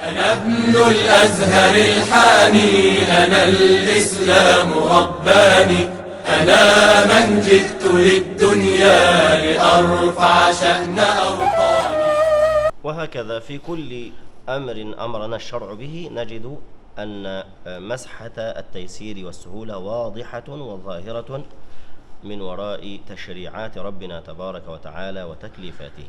أنا ابن الأزهر الحاني، أنا الإسلام رباني، أنا من جئت للدنيا لأرفع شأن أوطاني. وهكذا في كل أمر أمرنا الشرع به نجد أن مسحة التيسير والسهولة واضحة وظاهرة من وراء تشريعات ربنا تبارك وتعالى وتكليفاته.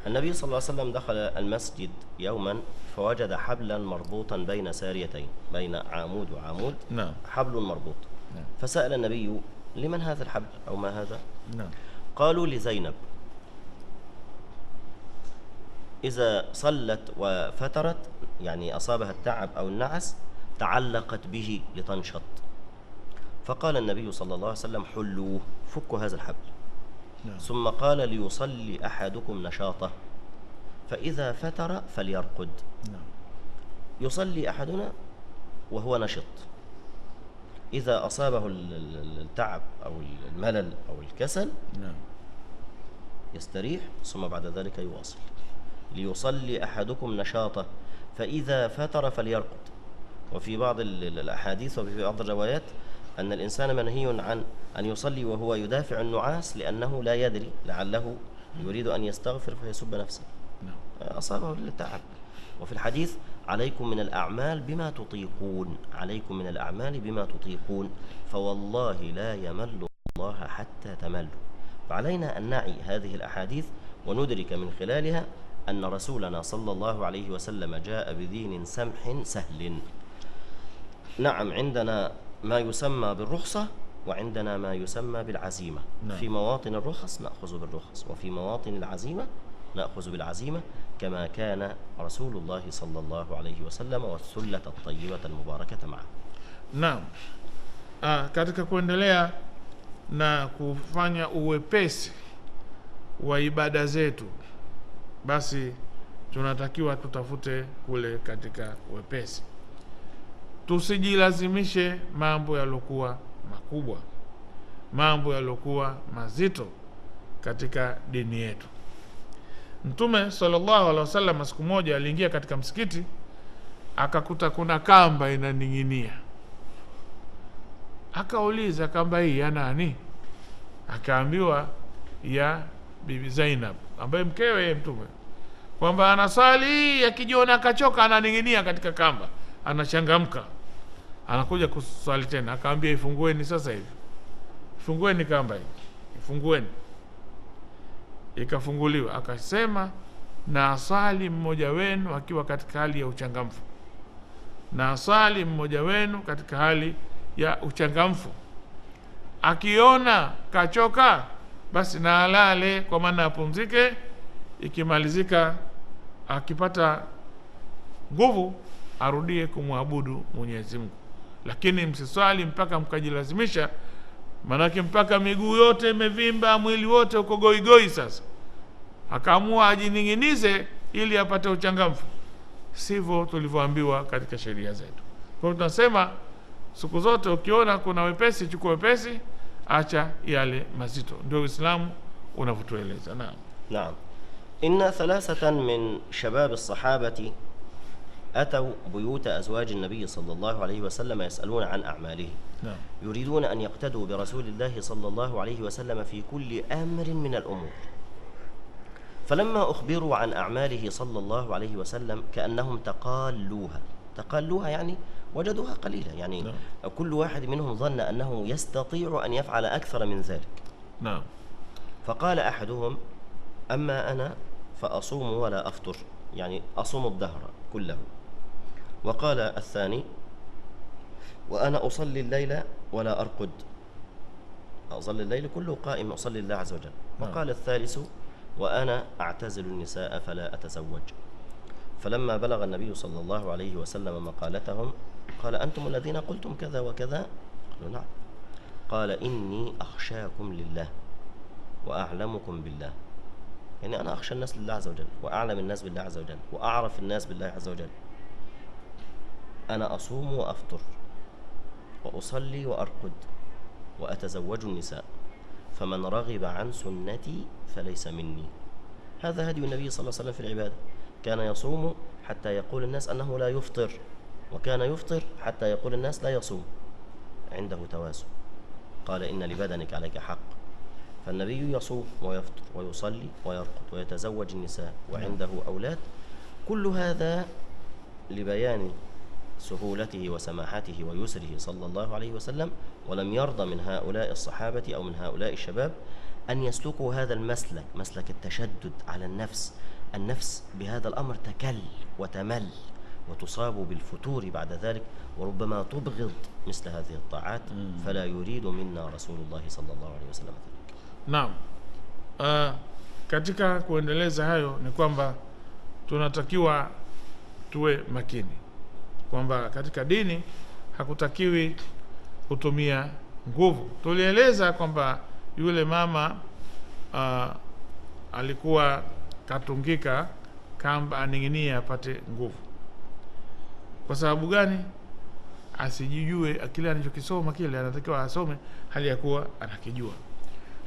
النبي صلى الله عليه وسلم دخل المسجد يوما فوجد حبلا مربوطا بين ساريتين، بين عمود وعمود. نعم. حبل مربوط. نعم. فسأل النبي: لمن هذا الحبل أو ما هذا؟ نعم. قالوا: لزينب، إذا صلت وفترت، يعني أصابها التعب أو النعس، تعلقت به لتنشط. فقال النبي صلى الله عليه وسلم: حلوه، فكوا هذا الحبل. نعم. ثم قال: ليصلي أحدكم نشاطه، فإذا فتر فليرقد. نعم. يصلي أحدنا وهو نشط، إذا أصابه التعب أو الملل أو الكسل نعم. يستريح، ثم بعد ذلك يواصل. ليصلي أحدكم نشاطه، فإذا فتر فليرقد. وفي بعض الأحاديث وفي بعض الروايات أن الإنسان منهي عن أن يصلي وهو يدافع النعاس، لأنه لا يدري، لعله يريد أن يستغفر فيسب نفسه، أصابه التعب. وفي الحديث: عليكم من الأعمال بما تطيقون، عليكم من الأعمال بما تطيقون، فوالله لا يمل الله حتى تملوا. فعلينا أن نعي هذه الأحاديث وندرك من خلالها أن رسولنا صلى الله عليه وسلم جاء بدين سمح سهل. نعم، عندنا ما يسمى بالرخصة وعندنا ما يسمى بالعزيمة. نعم. في مواطن الرخص نأخذ بالرخص، وفي مواطن العزيمة نأخذ بالعزيمة، كما كان رسول الله صلى الله عليه وسلم والسلة الطيبة المباركة معه. Naam. Katika kuendelea na kufanya uwepesi wa ibada zetu, basi tunatakiwa tutafute kule katika uwepesi. Tusijilazimishe mambo yalokuwa makubwa, mambo yalokuwa mazito katika dini yetu. Mtume sallallahu alaihi wasallam siku moja aliingia katika msikiti, akakuta kuna kamba inaning'inia. Akauliza, kamba hii ya nani? Akaambiwa ya Bibi Zainab, ambaye mkewe Mtume, kwamba anasali, akijiona akachoka ananing'inia katika kamba, anachangamka, anakuja kusali tena. Akaambia, ifungueni sasa hivi, ifungueni kamba hii, ifungueni. Ikafunguliwa. Akasema, na asali mmoja wenu akiwa katika hali ya uchangamfu, na asali mmoja wenu katika hali ya uchangamfu. Akiona kachoka, basi na alale, kwa maana apumzike. Ikimalizika, akipata nguvu, arudie kumwabudu Mwenyezi Mungu. Lakini msiswali mpaka mkajilazimisha, manake mpaka miguu yote imevimba, mwili wote uko goigoi. Sasa akaamua ajining'inize ili apate uchangamfu. Sivyo tulivyoambiwa katika sheria zetu. Kwa hiyo tunasema siku zote ukiona kuna wepesi, chukua wepesi, acha yale mazito. Ndio Uislamu unavyotueleza. Naam. نعم. إن ثلاثة من شباب الصحابة أتوا بيوت أزواج النبي صلى الله عليه وسلم يسألون عن أعماله. نعم. يريدون أن يقتدوا برسول الله صلى الله عليه وسلم في كل أمر من الأمور. فلما أخبروا عن أعماله صلى الله عليه وسلم كأنهم تقالوها يعني وجدوها قليلة، يعني نعم. كل واحد منهم ظن أنه يستطيع أن يفعل أكثر من ذلك. نعم. فقال أحدهم: أما أنا فأصوم ولا أفطر، يعني أصوم الدهر كله. وقال الثاني: وأنا أصلي الليل ولا أرقد، أصلي الليل كله قائم أصلي الله عز وجل. وقال الثالث: وأنا أعتزل النساء فلا أتزوج. فلما بلغ النبي صلى الله عليه وسلم مقالتهم قال: أنتم الذين قلتم كذا وكذا؟ قالوا: نعم. قال: إني أخشاكم لله وأعلمكم بالله، يعني أنا أخشى الناس لله عز وجل، وأعلم الناس بالله عز وجل، وأعرف الناس بالله عز وجل. أنا أصوم وأفطر وأصلي وأرقد وأتزوج النساء، فمن رغب عن سنتي فليس مني. هذا هدي النبي صلى الله عليه وسلم في العبادة، كان يصوم حتى يقول الناس أنه لا يفطر، وكان يفطر حتى يقول الناس لا يصوم، عنده توازن. قال إن لبدنك عليك حق. فالنبي يصوم ويفطر ويصلي ويرقد ويتزوج النساء وعنده أولاد، كل هذا لبيان سهولته وسماحته ويسره صلى الله عليه وسلم. ولم يرضى من هؤلاء الصحابة أو من هؤلاء الشباب أن يسلكوا هذا المسلك، مسلك التشدد على النفس. النفس بهذا الأمر تكل وتمل وتصاب بالفتور بعد ذلك، وربما تبغض مثل هذه الطاعات، فلا يريد منا رسول الله صلى الله عليه وسلم ذلك. Naam. Katika kuendeleza hayo ni kwamba tunatakiwa tuwe makini kwamba katika dini hakutakiwi kutumia nguvu. Tulieleza kwamba yule mama alikuwa katungika kamba aning'inia apate nguvu. Kwa sababu gani? Asijijue kile anachokisoma, kile anatakiwa asome hali ya kuwa anakijua.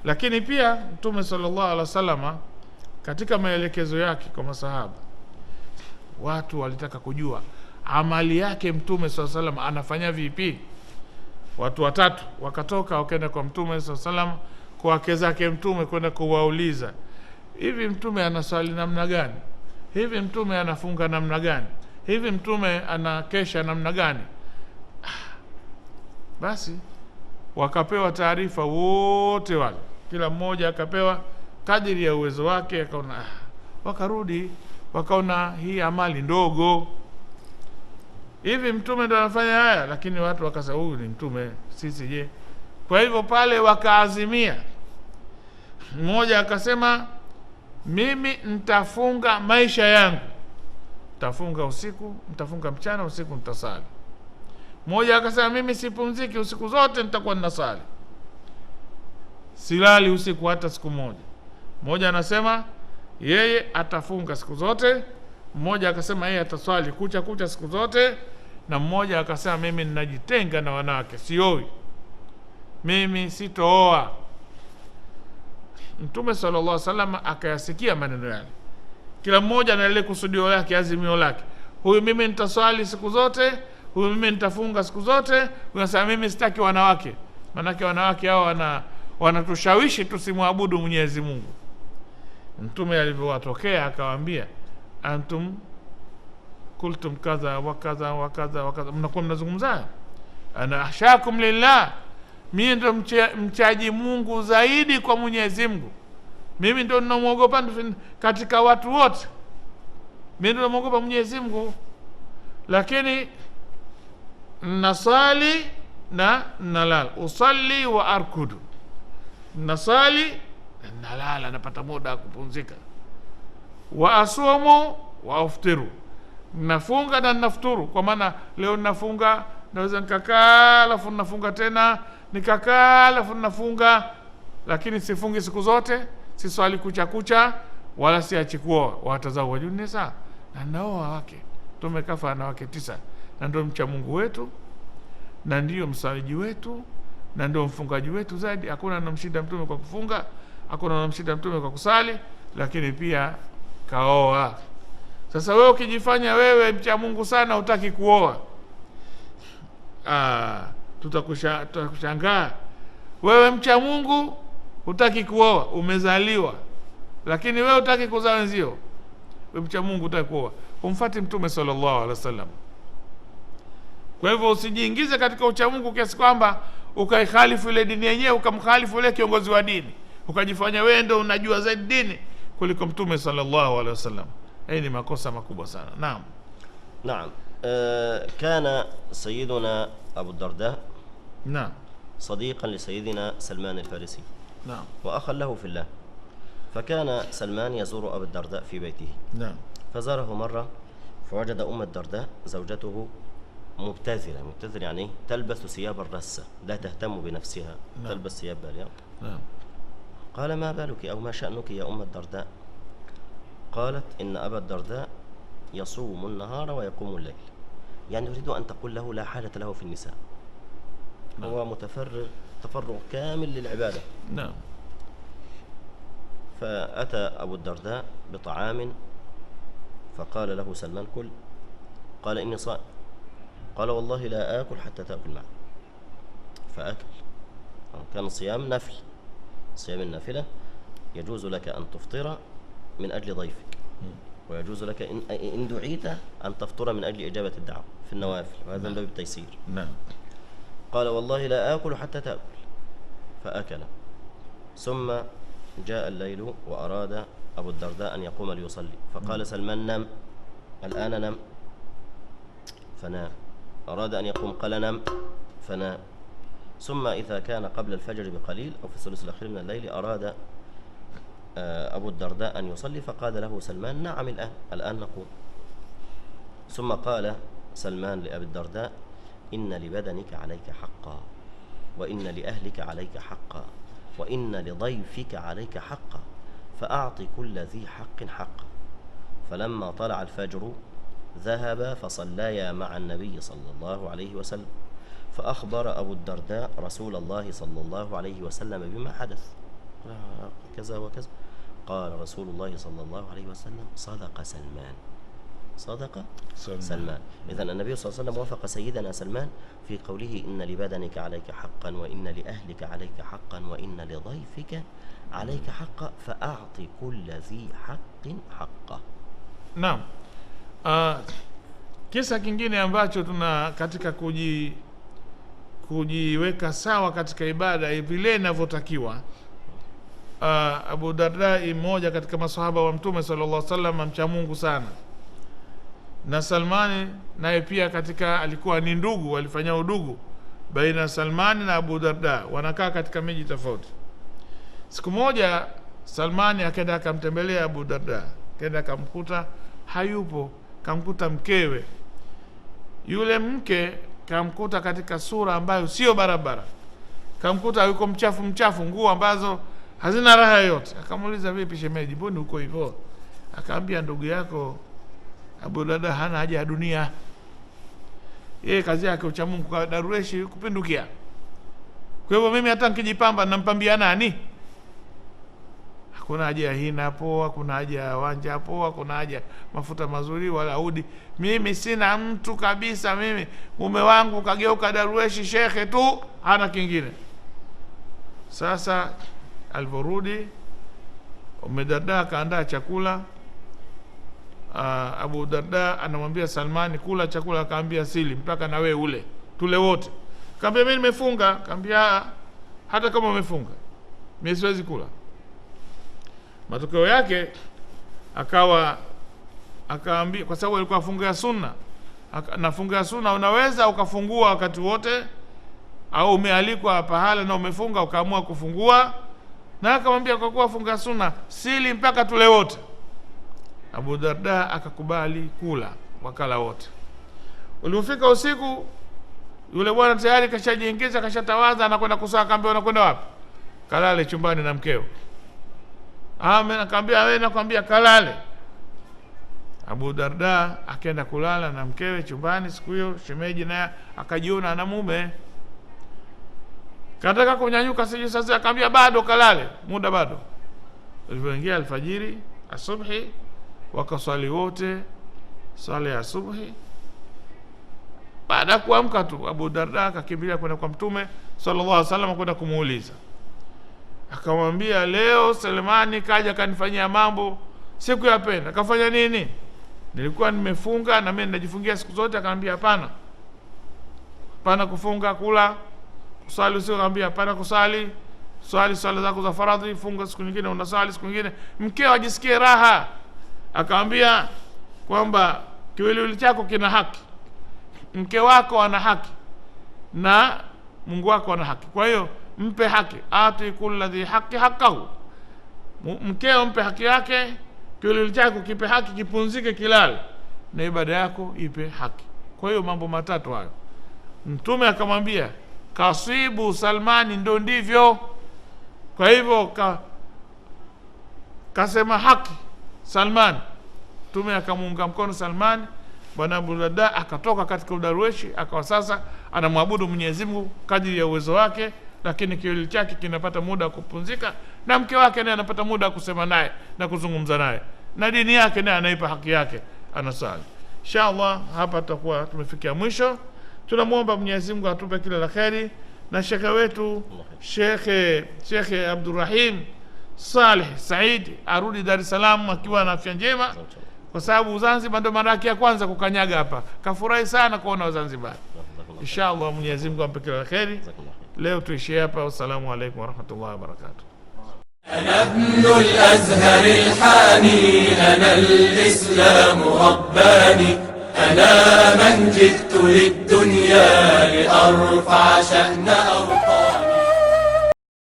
Lakini pia Mtume sallallahu alaihi wasallam katika maelekezo yake kwa masahaba, watu walitaka kujua amali yake Mtume sallallahu alaihi wasallam anafanya vipi. Watu watatu wakatoka wakaenda kwa Mtume sallallahu alaihi wasallam, kwa wake zake Mtume, kwenda kuwauliza, hivi Mtume anaswali namna gani? Hivi Mtume anafunga namna gani? Hivi Mtume anakesha namna gani? Basi wakapewa taarifa wote wale, kila mmoja akapewa kadiri ya uwezo wake. Akaona wakarudi wakaona hii amali ndogo, hivi Mtume ndo anafanya haya, lakini watu wakasema huyu ni Mtume, sisi je? Kwa hivyo pale wakaazimia. Mmoja akasema mimi nitafunga maisha yangu, nitafunga usiku, nitafunga mchana, usiku nitasali. Mmoja akasema mimi sipumziki, usiku zote nitakuwa ninasali, silali usiku hata siku moja. Mmoja anasema yeye atafunga siku zote, mmoja akasema yeye ataswali kucha siku zote, na mmoja akasema mimi ninajitenga na wanawake, sioi, mimi sitooa. Mtume sallallahu alaihi wasallam akayasikia maneno yale. Kila mmoja na ile kusudio lake, azimio lake. Huyu mimi nitaswali siku zote, huyu mimi nitafunga siku zote, unasema mimi sitaki wanawake. Manake wanawake hao wanatushawishi tusimwabudu Mwenyezi Mungu. Mtume alivyowatokea akawaambia, antum kultum kadha wa kadha wa kadha wa kadha, mnakuwa mnazungumza, ana ahshakum lillah, mimi ndo mchaji Mungu zaidi kwa Mwenyezi Mungu, mimi ndo ninamuogopa katika watu wote, mimi ndo ninamuogopa Mwenyezi Mungu, lakini nasali na nalala, usalli wa arkudu, nasali nalala, napata muda kupumzika, wa asumu wa aftiru, nafunga na nafuturu. Kwa maana leo nafunga, naweza nikakaa alafu nafunga tena, nikakaa alafu nafunga, lakini sifungi siku zote, si swali kucha wala siachi kuoa. Watazao nisa, na naoa wake, tumekafa na wake 9, na ndio mcha Mungu wetu, na ndio msaliji wetu, na ndio mfungaji wetu zaidi. Hakuna anamshinda Mtume kwa kufunga, hakuna anamshinda Mtume kwa kusali, lakini pia kaoa. Sasa wewe ukijifanya wewe mcha Mungu sana hutaki kuoa, tutakushangaa. Wewe mcha Mungu hutaki kuoa, umezaliwa, lakini wewe hutaki kuzaa wenzio. Wewe mcha Mungu hutaki kuoa, umfuate Mtume sallallahu alaihi wasallam. Kwa hivyo usijiingize katika ucha Mungu kiasi kwamba ukaikhalifu ile dini yenyewe, ukamkhalifu ile kiongozi wa dini, ukajifanya wewe ndio unajua zaidi dini kuliko Mtume sallallahu alaihi wasallam. Hii ni makosa makubwa sana. Naam. نعم. كان سيدنا أبو الدرداء نعم صديقا لسيدنا سلمان الفارسي، نعم، وأخا له في الله. فكان سلمان يزور أبو الدرداء في بيته. نعم. فزاره مرة فوجد أم الدرداء زوجته مبتذرة يعني تلبس ثياب الرسة، لا تهتم بنفسها. نعم. تلبس ثياب اليوم. نعم. قال ما بالك أو ما شأنك يا أم الدرداء؟ قالت إن أبا الدرداء يصوم النهار ويقوم الليل، يعني يريد أن تقول له لا حاجة له في النساء. نعم. هو تفرغ كامل للعبادة. نعم. فأتى أبو الدرداء بطعام فقال له سلمان: كل. قال: إني صائم. قال: والله لا آكل حتى تأكل معي. فأكل. كان صيام نفل. صيام النافلة يجوز لك أن تفطر من أجل ضيفك، ويجوز لك إن دعيت أن تفطر من أجل إجابة الدعوة في النوافل، وهذا من باب التيسير. نعم. قال: والله لا آكل حتى تأكل. فأكل. ثم جاء الليل وأراد أبو الدرداء أن يقوم ليصلي، فقال سلمان: نم، الآن نم. فنام. أراد أن يقوم، قال: نم، فنام. ثم إذا كان قبل الفجر بقليل أو في الثلث الأخير من الليل أراد أبو الدرداء أن يصلي، فقال له سلمان: نعم، الآن نقوم. ثم قال سلمان لأبي الدرداء: إن لبدنك عليك حقا، وإن لأهلك عليك حقا، وإن لضيفك عليك حقا، فأعط كل ذي حق حقا. فلما طلع الفجر ذهب فصليا مع النبي صلى الله عليه وسلم، فأخبر أبو الدرداء رسول الله صلى الله عليه وسلم بما حدث، كذا وكذا. قال رسول الله صلى الله عليه وسلم: صدق سلمان، صدق سلمان. إذن النبي صلى الله عليه وسلم وافق سيدنا سلمان في قوله: إن لبدنك عليك حقا، وإن لأهلك عليك حقا، وإن لضيفك عليك حقا، فأعط كل ذي حق حقه. Naam. Kisa kingine ambacho tuna katika kujiweka sawa katika ibada vile inavyotakiwa. Abu Darda, mmoja katika maswahaba wa Mtume sallallahu alaihi wasallam, mcha Mungu sana, na Salmani naye pia katika alikuwa ni ndugu, walifanya udugu baina Salmani na Abu Darda, wanakaa katika miji tofauti. Siku moja Salmani akaenda akamtembelea Abu Darda, akaenda akamkuta hayupo, kamkuta mkewe. Yule mke kamkuta katika sura ambayo sio barabara, kamkuta yuko mchafu, nguo ambazo hazina raha yote. Akamuuliza: vipi shemeji, mbona uko hivyo? Akaambia: ndugu yako Abu Darda hana haja ya dunia, yeye kazi yake ucha Mungu, kwa darueshi kupindukia. Kwa hivyo mimi hata nikijipamba nampambia nani? Hakuna haja ya hina poa, hakuna haja ya wanja poa, hakuna haja mafuta mazuri wala udi. Mimi sina mtu kabisa, mimi mume wangu kageuka darueshi shekhe tu, hana kingine. Sasa aliporudi Umm Darda akaandaa chakula. Abu Darda anamwambia Salmani: kula chakula. Akaambia: sili mpaka na wewe ule, tule wote. Akaambia: mimi nimefunga. Akaambia: hata kama umefunga mimi siwezi kula. Matokeo yake akaambia, kwa sababu alikuwa afunga sunna, nafunga sunna unaweza ukafungua wakati wote, au umealikwa pahala na umefunga ukaamua kufungua. Na akamwambia: kwa kuwa funga sunna, sili mpaka tule wote. Abu Darda akakubali kula, wakala wote. Ulipofika usiku, yule bwana tayari kashajiingiza, kashatawaza, anakwenda kusali. Akaambia: unakwenda wapi? Kalale chumbani na mkeo. Akaambia: wewe nakwambia kalale. Abu Darda akaenda kulala na mkewe chumbani. Siku hiyo shemeji naye akajiona na mume, kataka kunyanyuka sije sasa. Akaambia: bado kalale, muda bado. Ilipoingia alfajiri, asubuhi, wakaswali wote swala ya asubuhi. Baada ya kuamka tu, Abu Darda akakimbilia kwenda kwa Mtume sallallahu alaihi wasallam kwenda kumuuliza. Akamwambia: leo Salmani kaja kanifanyia mambo sikuyapenda. Akafanya nini? Nilikuwa nimefunga na mimi ninajifungia siku zote. Akamwambia: hapana kufunga, kula, kusali usiku. Akamwambia: hapana kusali, swali swala zako za faradhi, funga siku nyingine unasali siku nyingine, mkeo ajisikie raha. Akamwambia kwamba kiwiliwili chako kina haki, mke wako ana haki, na Mungu wako ana haki. Kwa hiyo mpe haki, ati kulladhi haki hakahu. Mkeo mpe haki yake, kiwiliwili chako kipe haki, kipunzike, kilale, na ibada yako ipe haki. Kwa hiyo mambo matatu hayo. Mtume akamwambia: kasibu Salmani, ndo ndivyo. Kwa hivyo kasema haki Salmani. Mtume akamuunga mkono Salmani. Bwana Abu Darda akatoka katika udarweshi, akawa sasa anamwabudu Mwenyezi Mungu kadiri ya uwezo wake, lakini kiwili chake kinapata muda wa kupumzika, na mke wake naye anapata muda wa kusema naye na kuzungumza naye, na dini yake naye anaipa haki yake. anasali. Inshallah hapa tutakuwa tumefikia mwisho. Tunamwomba Mwenyezi Mungu atupe kila la kheri, na shekhe wetu Shekhe Abdurrahim Saleh Said arudi Dar es Salaam akiwa na afya njema, kwa sababu Zanzibar ndio mara yake ya kwanza kukanyaga hapa. Kafurahi sana kuona Wazanzibar. Inshallah Mwenyezi Mungu ampe kila la kheri. Leo tuishie hapa. Wassalamu alaykum warahmatullahi wabarakatuh. أنا ابن الأزهر الحاني، أنا الإسلام رباني، أنا من جئت للدنيا لأرفع شأن